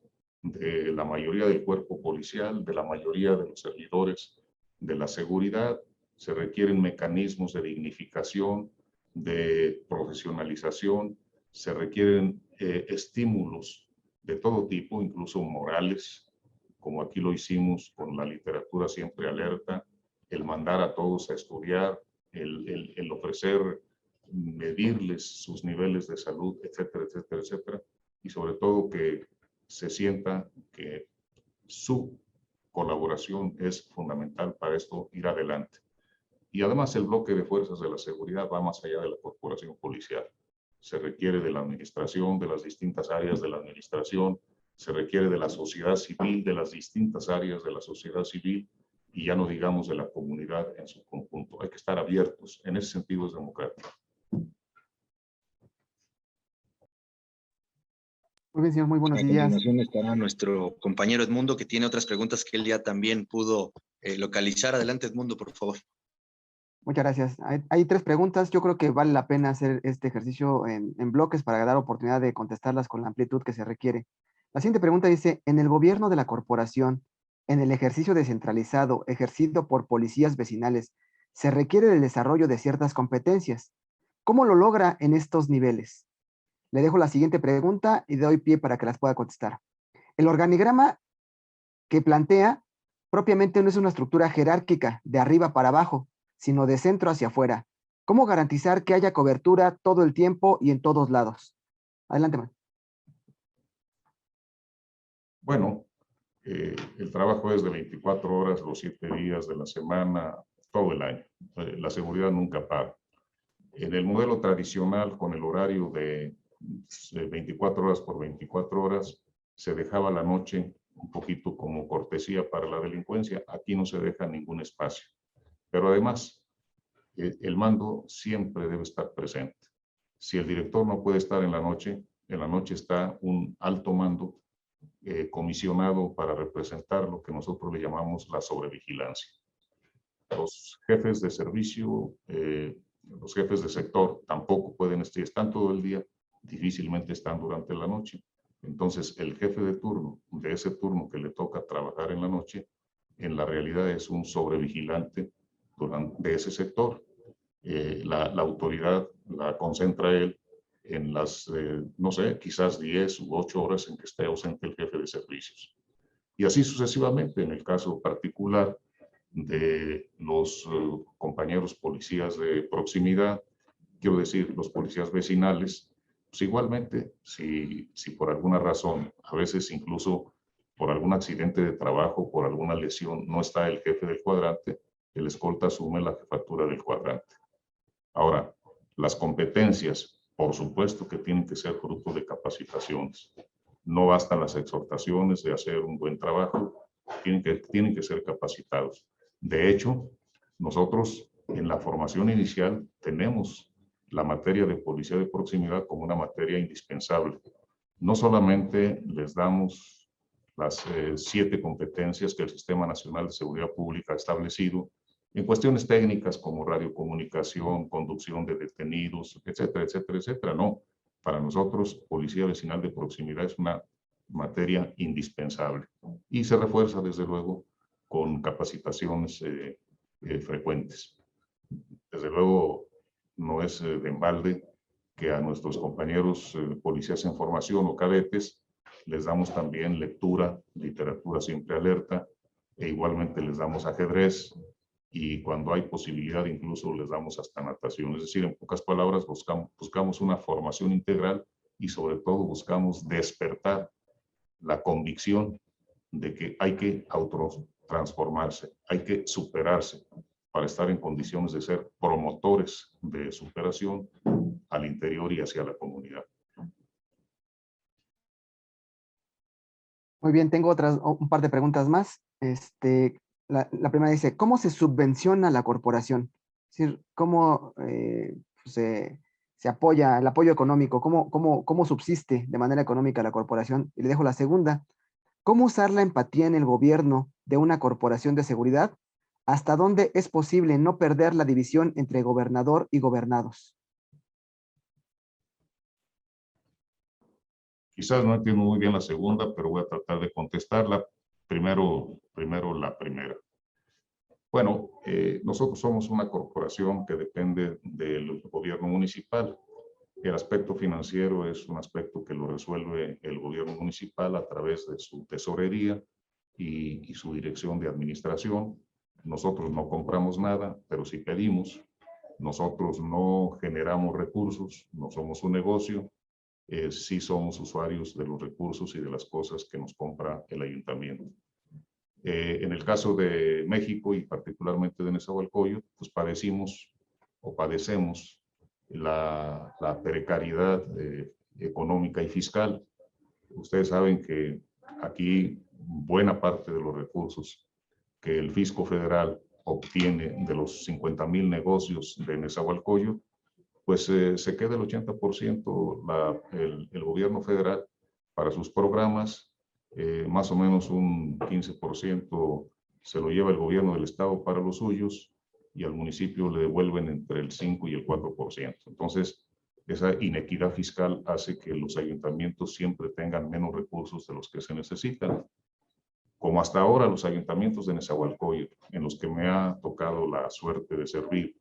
de la mayoría del cuerpo policial, de la mayoría de los servidores de la seguridad. Se requieren mecanismos de dignificación, de profesionalización, se requieren estímulos de todo tipo, incluso morales, como aquí lo hicimos con la literatura siempre alerta, el mandar a todos a estudiar, el ofrecer, medirles sus niveles de salud, etcétera, etcétera, etcétera, y sobre todo que se sienta que su colaboración es fundamental para esto ir adelante. Y además el bloque de fuerzas de la seguridad va más allá de la corporación policial. Se requiere de la administración, de las distintas áreas de la administración, se requiere de la sociedad civil, de las distintas áreas de la sociedad civil, y ya no digamos de la comunidad en su conjunto. Hay que estar abiertos. En ese sentido es democrático. Muy bien, señor, muy buenos A días. continuación estará nuestro compañero Edmundo, que tiene otras preguntas que él ya también pudo localizar. Adelante, Edmundo, por favor. Muchas gracias. Hay tres preguntas. Yo creo que vale la pena hacer este ejercicio en bloques para dar oportunidad de contestarlas con la amplitud que se requiere. La siguiente pregunta dice, en el gobierno de la corporación, en el ejercicio descentralizado ejercido por policías vecinales, se requiere el desarrollo de ciertas competencias. ¿Cómo lo logra en estos niveles? Le dejo la siguiente pregunta y doy pie para que las pueda contestar. El organigrama que plantea propiamente no es una estructura jerárquica de arriba para abajo, sino de centro hacia afuera. ¿Cómo garantizar que haya cobertura todo el tiempo y en todos lados? Adelante, man. Bueno, el trabajo es de 24 horas, los 7 días de la semana, todo el año. La seguridad nunca para. En el modelo tradicional, con el horario de 24 horas por 24 horas, se dejaba la noche un poquito como cortesía para la delincuencia. Aquí no se deja ningún espacio. Pero además, el mando siempre debe estar presente. Si el director no puede estar en la noche está un alto mando comisionado para representar lo que nosotros le llamamos la sobrevigilancia. Los jefes de servicio, los jefes de sector tampoco pueden estar, están todo el día, difícilmente están durante la noche. Entonces, el jefe de turno, de ese turno que le toca trabajar en la noche, en la realidad es un sobrevigilante de ese sector. La autoridad la concentra él en las, no sé, quizás 10 u 8 horas en que esté ausente el jefe de servicios. Y así sucesivamente, en el caso particular de los compañeros policías de proximidad, quiero decir, los policías vecinales, pues igualmente, si por alguna razón, a veces incluso por algún accidente de trabajo, por alguna lesión, no está el jefe del cuadrante, el escolta asume la jefatura del cuadrante. Ahora, las competencias, por supuesto que tienen que ser fruto de capacitaciones. No bastan las exhortaciones de hacer un buen trabajo, tienen que ser capacitados. De hecho, nosotros en la formación inicial tenemos la materia de policía de proximidad como una materia indispensable. No solamente les damos las 7 competencias que el Sistema Nacional de Seguridad Pública ha establecido en cuestiones técnicas como radiocomunicación, conducción de detenidos, etcétera, etcétera, etcétera. No, para nosotros, policía vecinal de proximidad es una materia indispensable y se refuerza desde luego con capacitaciones frecuentes. Desde luego, no es de embalde que a nuestros compañeros policías en formación o cadetes les damos también lectura, literatura siempre alerta, e igualmente les damos ajedrez, y cuando hay posibilidad incluso les damos hasta natación. Es decir, en pocas palabras, buscamos una formación integral y sobre todo buscamos despertar la convicción de que hay que autotransformarse, hay que superarse para estar en condiciones de ser promotores de superación al interior y hacia la comunidad. Muy bien, tengo un par de preguntas más. La primera dice, ¿cómo se subvenciona la corporación? Es decir, ¿cómo se apoya el apoyo económico? ¿Cómo subsiste de manera económica la corporación? Y le dejo la segunda. ¿Cómo usar la empatía en el gobierno de una corporación de seguridad? ¿Hasta dónde es posible no perder la división entre gobernador y gobernados? Quizás no entiendo muy bien la segunda, pero voy a tratar de contestarla. Primero la primera. Bueno, nosotros somos una corporación que depende del gobierno municipal. El aspecto financiero es un aspecto que lo resuelve el gobierno municipal a través de su tesorería y su dirección de administración. Nosotros no compramos nada, pero sí pedimos. Nosotros no generamos recursos, no somos un negocio. Sí somos usuarios de los recursos y de las cosas que nos compra el ayuntamiento. En el caso de México y particularmente de Nezahualcóyotl, pues padecemos la precariedad económica y fiscal. Ustedes saben que aquí buena parte de los recursos que el fisco federal obtiene de los 50,000 negocios de Nezahualcóyotl, pues se queda el 80% el gobierno federal para sus programas, más o menos un 15% se lo lleva el gobierno del estado para los suyos y al municipio le devuelven entre el 5 y el 4%. Entonces, esa inequidad fiscal hace que los ayuntamientos siempre tengan menos recursos de los que se necesitan. Como hasta ahora los ayuntamientos de Nezahualcóyotl, en los que me ha tocado la suerte de servir,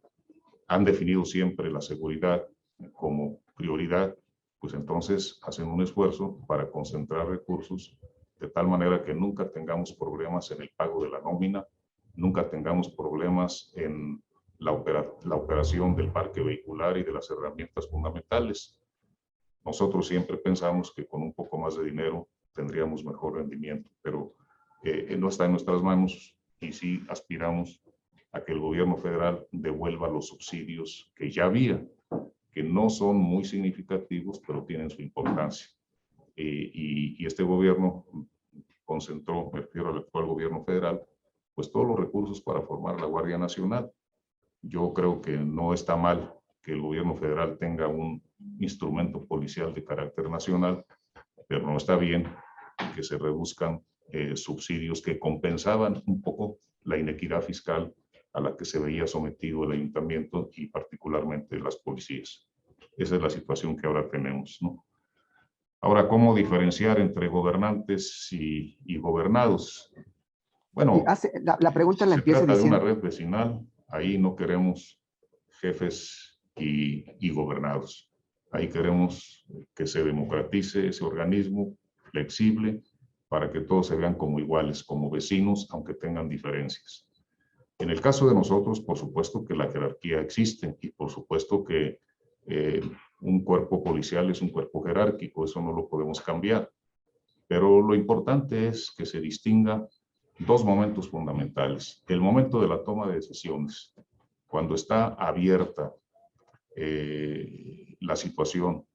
han definido siempre la seguridad como prioridad, pues entonces hacen un esfuerzo para concentrar recursos de tal manera que nunca tengamos problemas en el pago de la nómina, nunca tengamos problemas en la operación del parque vehicular y de las herramientas fundamentales. Nosotros siempre pensamos que con un poco más de dinero tendríamos mejor rendimiento, pero no está en nuestras manos y sí aspiramos a que el gobierno federal devuelva los subsidios que ya había, que no son muy significativos, pero tienen su importancia. Y este gobierno concentró, me refiero al actual gobierno federal, pues todos los recursos para formar la Guardia Nacional. Yo creo que no está mal que el gobierno federal tenga un instrumento policial de carácter nacional, pero no está bien que se reduzcan subsidios que compensaban un poco la inequidad fiscal a la que se veía sometido el ayuntamiento y particularmente las policías. Esa es la situación que ahora tenemos, ¿no? Ahora, ¿cómo diferenciar entre gobernantes y gobernados? Bueno, la pregunta la se empieza trata de una diciendo, red vecinal. Ahí no queremos jefes y gobernados. Ahí queremos que se democratice ese organismo flexible para que todos se vean como iguales, como vecinos, aunque tengan diferencias. En el caso de nosotros, por supuesto que la jerarquía existe y por supuesto que un cuerpo policial es un cuerpo jerárquico, eso no lo podemos cambiar. Pero lo importante es que se distinga dos momentos fundamentales. El momento de la toma de decisiones, cuando está abierta la situación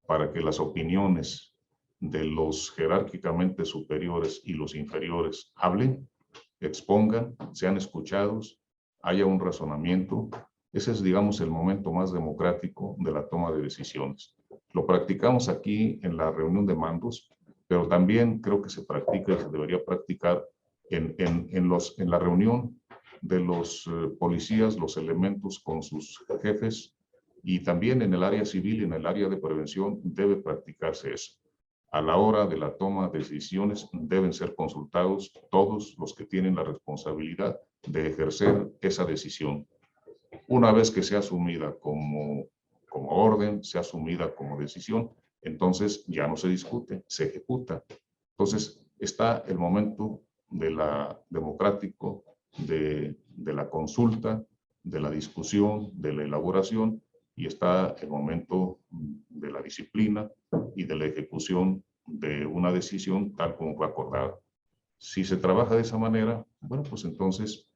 para que las opiniones de los jerárquicamente superiores y los inferiores hablen, expongan, sean escuchados, haya un razonamiento. Ese es, digamos, el momento más democrático de la toma de decisiones. Lo practicamos aquí en la reunión de mandos, pero también creo que se practica y se debería practicar en la reunión de los policías, los elementos con sus jefes, y también en el área civil y en el área de prevención debe practicarse eso. A la hora de la toma de decisiones deben ser consultados todos los que tienen la responsabilidad de ejercer esa decisión. Una vez que sea asumida como orden, sea asumida como decisión, entonces ya no se discute, se ejecuta. Entonces está el momento democrático de la consulta, de la discusión, de la elaboración, y está el momento de la disciplina y de la ejecución de una decisión tal como fue acordada. Si se trabaja de esa manera, bueno, pues entonces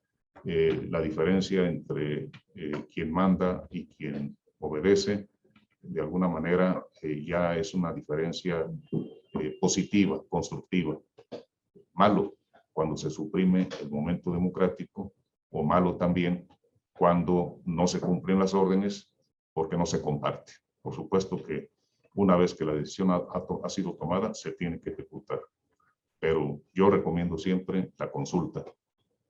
la diferencia entre quien manda y quien obedece, de alguna manera ya es una diferencia positiva, constructiva. Malo cuando se suprime el momento democrático, o malo también cuando no se cumplen las órdenes porque no se comparte. Por supuesto que una vez que la decisión ha sido tomada, se tiene que ejecutar. Pero yo recomiendo siempre la consulta.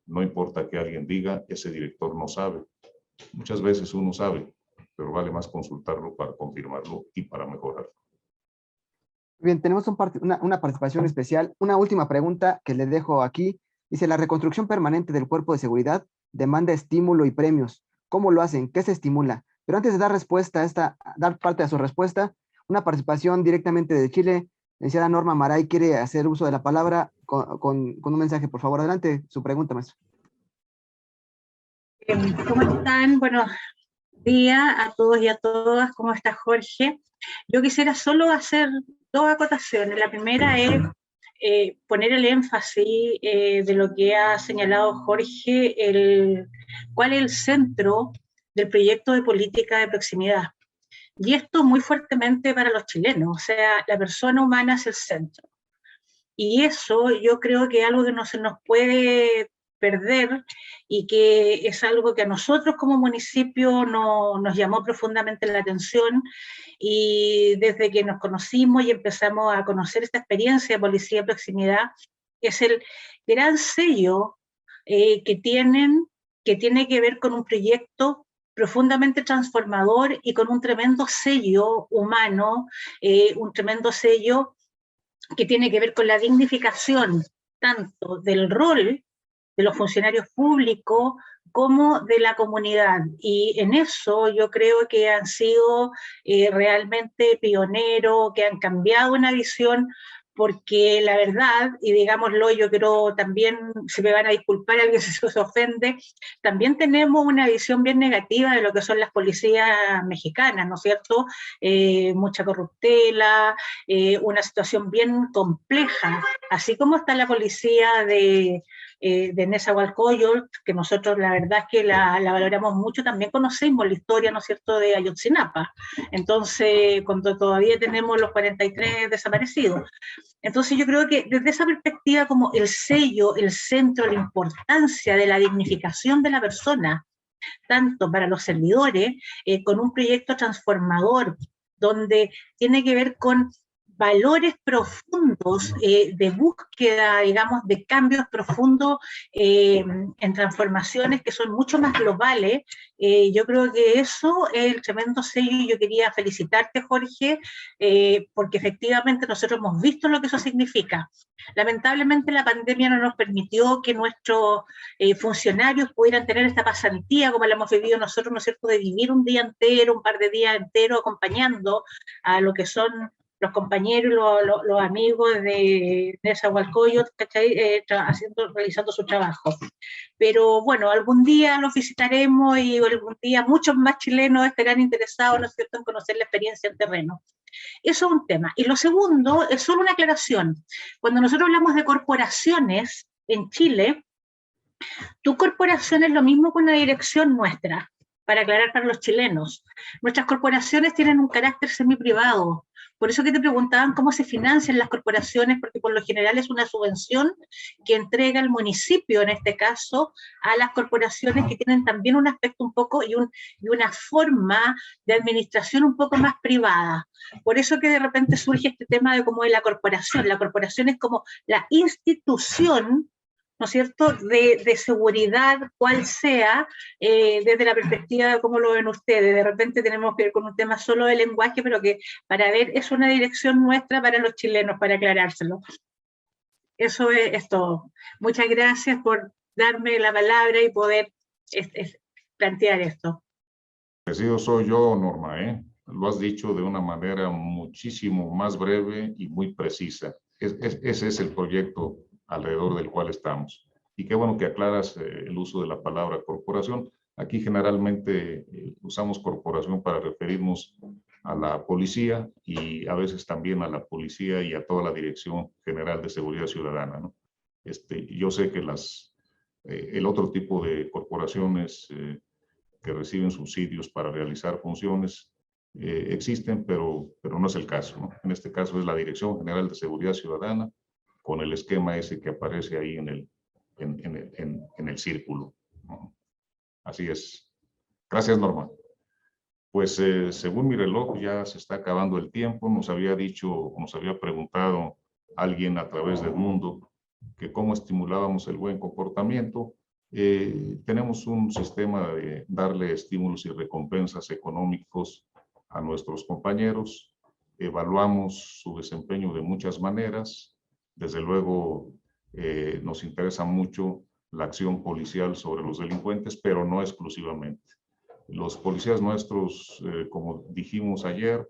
No importa que alguien diga, ese director no sabe. Muchas veces uno sabe, pero vale más consultarlo para confirmarlo y para mejorarlo. Bien, tenemos una participación especial. Una última pregunta que le dejo aquí. Dice, la reconstrucción permanente del cuerpo de seguridad demanda estímulo y premios. ¿Cómo lo hacen? ¿Qué se estimula? Pero antes de dar respuesta a dar parte a su respuesta, una participación directamente de Chile. La licenciada Norma Maray quiere hacer uso de la palabra con un mensaje. Por favor, adelante, su pregunta, maestro. ¿Cómo están? Buenos días a todos y a todas. ¿Cómo está Jorge? Yo quisiera solo hacer dos acotaciones. La primera es poner el énfasis de lo que ha señalado Jorge, cuál es el centro del proyecto de política de proximidad. Y esto muy fuertemente para los chilenos, o sea, la persona humana es el centro. Y eso yo creo que es algo que no se nos puede perder y que es algo que a nosotros como municipio nos llamó profundamente la atención, y desde que nos conocimos y empezamos a conocer esta experiencia de policía de proximidad, es el gran sello que tiene que ver con un proyecto profundamente transformador y con un tremendo sello humano, un tremendo sello que tiene que ver con la dignificación tanto del rol de los funcionarios públicos como de la comunidad. Y en eso yo creo que han sido realmente pioneros, que han cambiado una visión, porque la verdad, y digámoslo, yo creo también, se me van a disculpar alguien si se ofende, también tenemos una visión bien negativa de lo que son las policías mexicanas, ¿no es cierto? Mucha corruptela, una situación bien compleja, así como está la policía de Nezahualcóyotl, que nosotros la verdad es que la valoramos mucho. También conocemos la historia, ¿no es cierto?, de Ayotzinapa, entonces cuando todavía tenemos los 43 desaparecidos. Entonces yo creo que desde esa perspectiva, como el sello, el centro, la importancia de la dignificación de la persona, tanto para los servidores, con un proyecto transformador, donde tiene que ver con valores profundos de búsqueda, digamos, de cambios profundos en transformaciones que son mucho más globales. Yo creo que eso es el tremendo sello y yo quería felicitarte, Jorge, porque efectivamente nosotros hemos visto lo que eso significa. Lamentablemente la pandemia no nos permitió que nuestros funcionarios pudieran tener esta pasantía como la hemos vivido nosotros, ¿no es cierto?, de vivir un día entero, un par de días enteros acompañando a lo que son los compañeros y los amigos de Nezahualcóyotl, realizando su trabajo. Pero bueno, algún día los visitaremos y algún día muchos más chilenos estarán interesados, ¿no es cierto?, en conocer la experiencia en terreno. Eso es un tema. Y lo segundo es solo una aclaración. Cuando nosotros hablamos de corporaciones en Chile, tu corporación es lo mismo que una dirección nuestra, para aclarar para los chilenos. Nuestras corporaciones tienen un carácter semiprivado. Por eso que te preguntaban cómo se financian las corporaciones, porque por lo general es una subvención que entrega el municipio, en este caso, a las corporaciones que tienen también un aspecto un poco y una forma de administración un poco más privada. Por eso que de repente surge este tema de cómo es la corporación. La corporación es como la institución, ¿no es cierto?, de seguridad, cual sea, desde la perspectiva de cómo lo ven ustedes. De repente tenemos que ver con un tema solo de lenguaje, pero que para ver es una dirección nuestra para los chilenos, para aclarárselo. Eso es todo. Muchas gracias por darme la palabra y poder plantear esto. Agradecido soy yo, Norma, ¿eh? Lo has dicho de una manera muchísimo más breve y muy precisa. Ese es el proyecto alrededor del cual estamos. Y qué bueno que aclaras el uso de la palabra corporación. Aquí generalmente usamos corporación para referirnos a la policía y a veces también a la policía y a toda la Dirección General de Seguridad Ciudadana, ¿no? Yo sé que el otro tipo de corporaciones que reciben subsidios para realizar funciones existen, pero no es el caso, ¿no? En este caso es la Dirección General de Seguridad Ciudadana con el esquema ese que aparece ahí en el círculo, ¿no? Así es. Gracias, Norma. Pues según mi reloj ya se está acabando el tiempo. Nos había preguntado alguien a través del mundo que cómo estimulábamos el buen comportamiento. Tenemos un sistema de darle estímulos y recompensas económicos a nuestros compañeros. Evaluamos su desempeño de muchas maneras. Desde luego nos interesa mucho la acción policial sobre los delincuentes, pero no exclusivamente. Los policías nuestros, como dijimos ayer,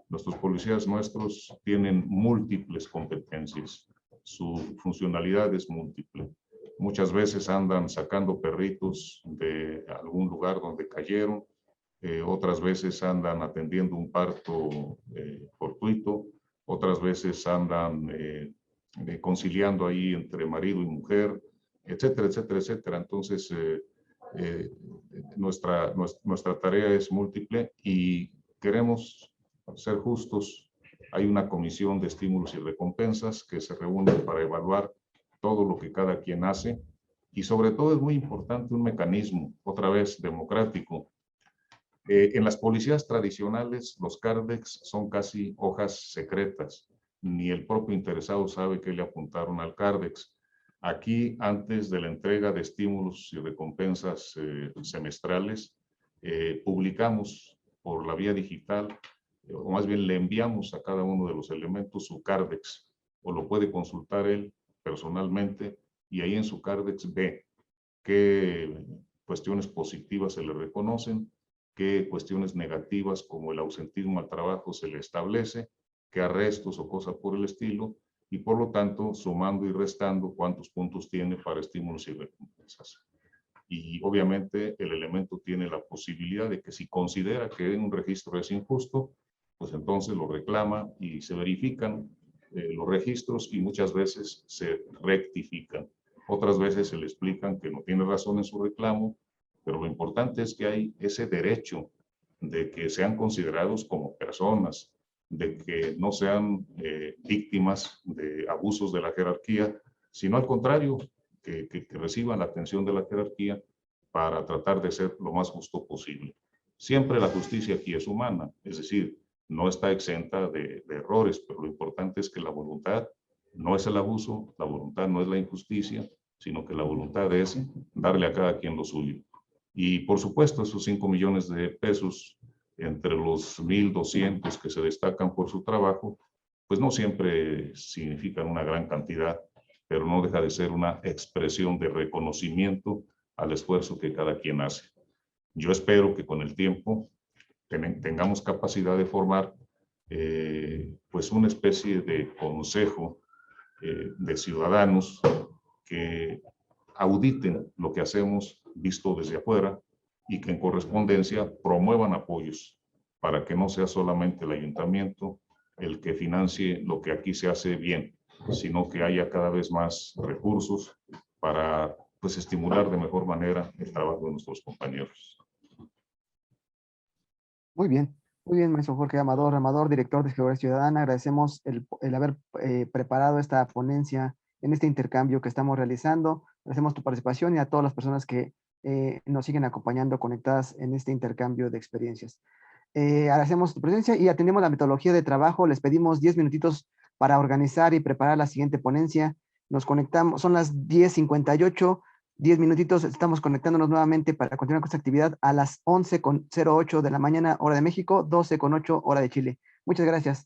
nuestros policías nuestros tienen múltiples competencias. Su funcionalidad es múltiple. Muchas veces andan sacando perritos de algún lugar donde cayeron, otras veces andan atendiendo un parto fortuito, otras veces andan conciliando ahí entre marido y mujer, etcétera, etcétera, etcétera. Entonces, nuestra tarea es múltiple y queremos ser justos. Hay una comisión de estímulos y recompensas que se reúne para evaluar todo lo que cada quien hace y sobre todo es muy importante un mecanismo, otra vez, democrático. En las policías tradicionales, los CARDEX son casi hojas secretas. Ni el propio interesado sabe qué le apuntaron al CARDEX. Aquí, antes de la entrega de estímulos y recompensas semestrales, publicamos por la vía digital, o más bien le enviamos a cada uno de los elementos su CARDEX, o lo puede consultar él personalmente, y ahí en su CARDEX ve qué cuestiones positivas se le reconocen, qué cuestiones negativas como el ausentismo al trabajo se le establece, qué arrestos o cosas por el estilo, y por lo tanto, sumando y restando cuántos puntos tiene para estímulos y recompensas. Y obviamente el elemento tiene la posibilidad de que si considera que un registro es injusto, pues entonces lo reclama y se verifican los registros y muchas veces se rectifican. Otras veces se le explican que no tiene razón en su reclamo, pero lo importante es que hay ese derecho de que sean considerados como personas, de que no sean víctimas de abusos de la jerarquía, sino al contrario, que reciban la atención de la jerarquía para tratar de ser lo más justo posible. Siempre la justicia aquí es humana, es decir, no está exenta de errores, pero lo importante es que la voluntad no es el abuso, la voluntad no es la injusticia, sino que la voluntad es darle a cada quien lo suyo. Y por supuesto, esos 5 millones de pesos entre los 1,200 que se destacan por su trabajo, pues no siempre significan una gran cantidad, pero no deja de ser una expresión de reconocimiento al esfuerzo que cada quien hace. Yo espero que con el tiempo tengamos capacidad de formar pues una especie de consejo de ciudadanos que auditen lo que hacemos visto desde afuera y que en correspondencia promuevan apoyos para que no sea solamente el ayuntamiento el que financie lo que aquí se hace bien, sino que haya cada vez más recursos para pues estimular de mejor manera el trabajo de nuestros compañeros. Muy bien, maestro Jorge Amador, director de Seguridad Ciudadana. Agradecemos el haber preparado esta ponencia en este intercambio que estamos realizando. Agradecemos tu participación y a todas las personas que nos siguen acompañando conectadas en este intercambio de experiencias. Agradecemos tu presencia y atendemos la metodología de trabajo. Les pedimos 10 minutitos para organizar y preparar la siguiente ponencia. Nos conectamos, son las 10:58. 10 minutitos, estamos conectándonos nuevamente para continuar con esta actividad a las 11:08 de la mañana, hora de México, 12:08 hora de Chile. Muchas gracias.